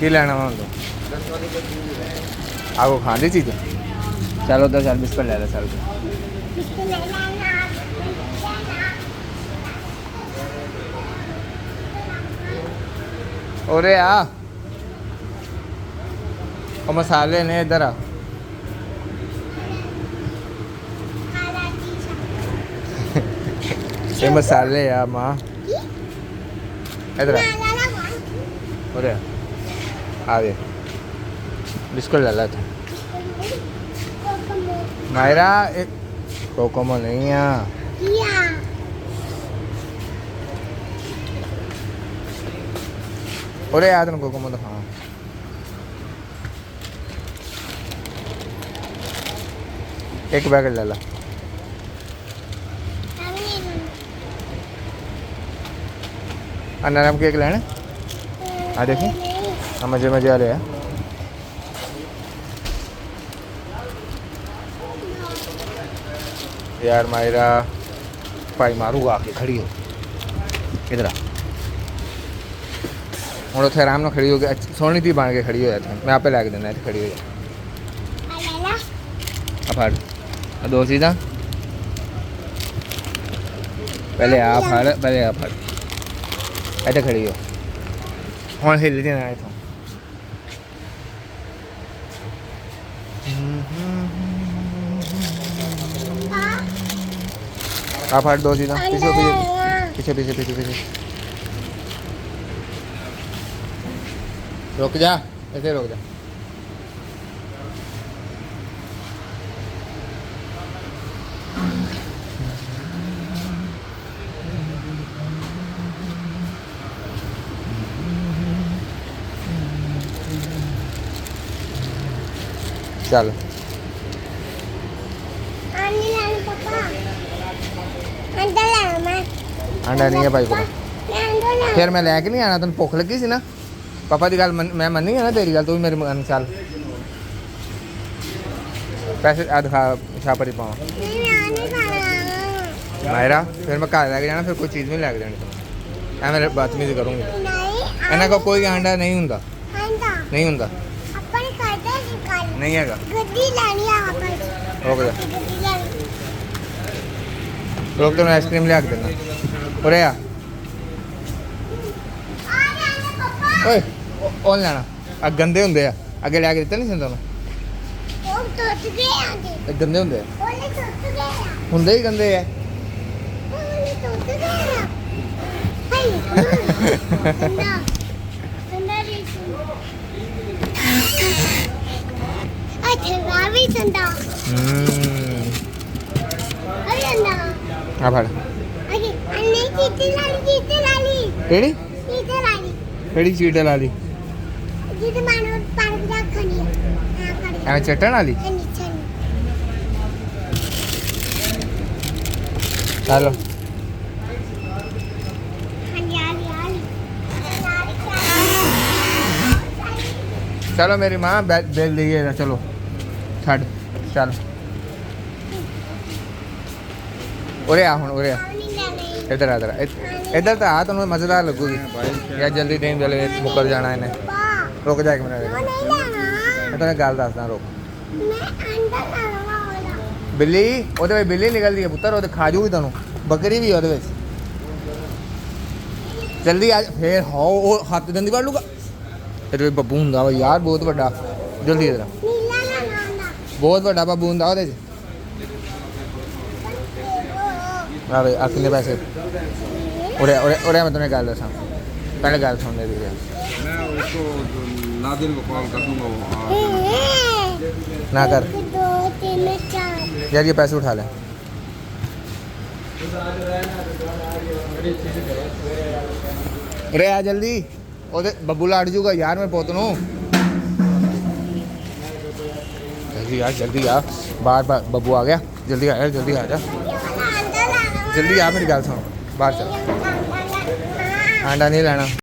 की लेना वा तो आगो खाने चीज चलो तो चल बिस्कुट ले ले चल ओरे आ और मसाले ने इधर आ ये मसाले आ माँ इधर आ ओरे आ दे बिस्कुट ले ला था मायरा एक कोकोमो नहीं है ओरे याद न कोकोमो तो हाँ एक पैकेट ले ला नरम केक लेने आ देखी मजे मजे वाले है यार मायरा भाई मारूगा आके खड़ी हो इधर आ हूँ उत्थे आराम नाल खड़ी हो गई सोहनी थी बन के खड़ी हो जाती मैं आपे लैके देना इत्थे खड़ी हो जा फड़ दो चीज़ा पहले आ फड़ इत्थे खड़ी हो हुण हिल जाना इत्थों आ फड़ दो चीज़ा पीछे पीछे पीछे पीछे पीछे रुक जा ऐसे रुक जा चल अंडा नहीं है भाई को फिर मैं लैके नहीं आना तेन भुख लगी सी ना पापा की गल मैं मनी है ना तेरी गल तू भी मेरी मन चल पैसे आ दिखा छापरी पावा मायरा फिर मैं घर लैके जाना फिर कोई चीज़ नहीं लैके देनी ऐ मेरे बदतमीजी करूँगी इन्हों को कोई अंडा नहीं होंगे नहीं होंगे नहीं है रोक दे रोक तो मैं आइसक्रीम लिया देना और ओए ओ लेना आ गंदे होंगे अगे लिया दिता नहीं तेन गंदे होंगे होंगे ही गंदे है केड़ी चीटे ला ली चटन वाली चलो चलो मेरी माँ बेल लीजिएगा चलो छड़ चल उरे आ हूँ उरे इधर आ इधर तो आ तुम्हें मजेदार लगूगी यार जल्दी नहीं जल्दी मुकर जाना इन्हें रुक जा एक मिनट मैं तुम्हें गल दसदा रुक बिल्ली ਉਹਦੇ ਵਿੱਚ बिल्ली निकलती है पुत्र वो खा जूगी तेन बकरी भी ਉਹਦੇ ਵਿੱਚ जल्दी आ फिर हाँ वो हथ दंदी वड़ लूगा तेरे बब्बू होंगे वा यार बहुत बड़ा जल्दी इधर बहुत बड़ा बब्बू होंगे ਉਹਦੇ ਚ आ कितने पैसे उरे उरे उरे मैं तुम्हें गल दसा पहले गल सुन मेरी मैं उसको नादिर को कॉल कर दूंगा ना कर यार ये पैसे उठा ले अरे आ जल्दी ओदे बब्बू लड़ जूगा यार मैं पुत नूं जल्दी आ बाहर बब्बू आ गया जल्दी आ जा जल्दी आ मेरी गल सुन बाहर चल आंडा नहीं लेना